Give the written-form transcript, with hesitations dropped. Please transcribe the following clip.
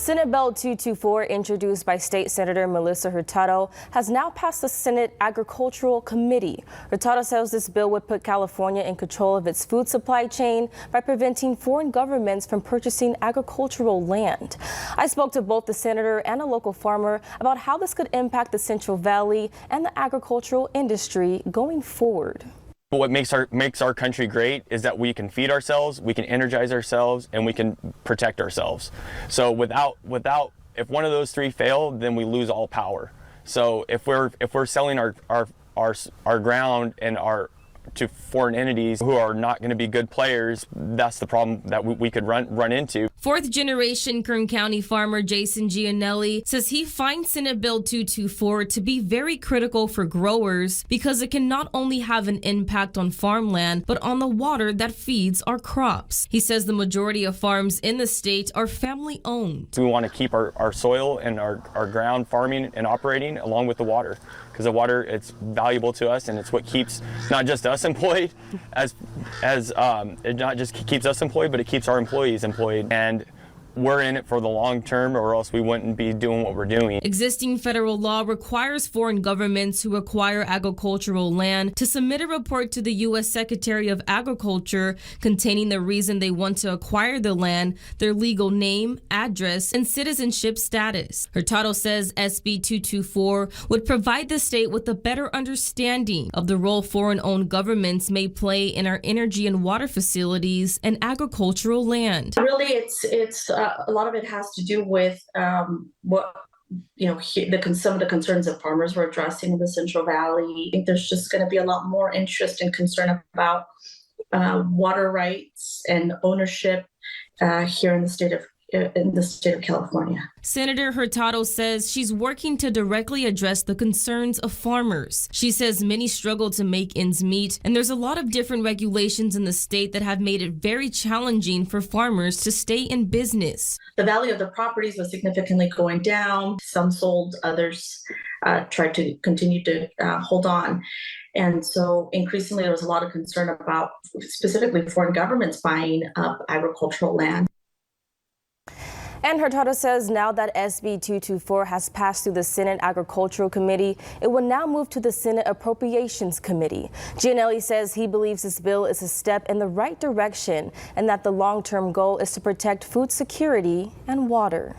Senate Bill 224, introduced by State Senator Melissa Hurtado, has now passed the Senate Agricultural Committee. Hurtado says this bill would put California in control of its food supply chain by preventing foreign governments from purchasing agricultural land. I spoke to both the senator and a local farmer about how this could impact the Central Valley and the agricultural industry going forward. What makes our country great is that we can feed ourselves, we can energize ourselves, and we can protect ourselves. So if one of those three fail, then we lose all power. So if we're selling our ground and to foreign entities who are not going to be good players, that's the problem that we could run into. Fourth-generation Kern County farmer Jason Gianelli says he finds Senate Bill 224 to be very critical for growers because it can not only have an impact on farmland, but on the water that feeds our crops. He says the majority of farms in the state are family-owned. We want to keep our soil and our ground farming and operating along with the water, because the water, it's valuable to us, and it's what keeps not just us employed, it not just keeps us employed, but it keeps our employees employed. And we're in it for the long term, or else we wouldn't be doing what we're doing. Existing federal law requires foreign governments who acquire agricultural land to submit a report to the U.S. Secretary of Agriculture containing the reason they want to acquire the land, their legal name, address, and citizenship status. Hurtado says SB 224 would provide the state with a better understanding of the role foreign-owned governments may play in our energy and water facilities and agricultural land. Really, it's a lot of it has to do with what some of the concerns that farmers were addressing in the Central Valley. I think there's just going to be a lot more interest and concern about water rights and ownership here in the state of California. Senator Hurtado says she's working to directly address the concerns of farmers. She says many struggle to make ends meet, and there's a lot of different regulations in the state that have made it very challenging for farmers to stay in business. The value of the properties was significantly going down. Some sold, others tried to continue to hold on. And so increasingly there was a lot of concern about specifically foreign governments buying up agricultural land. And Hurtado says now that SB 224 has passed through the Senate Agricultural Committee, it will now move to the Senate Appropriations Committee. Gianelli says he believes this bill is a step in the right direction and that the long-term goal is to protect food security and water.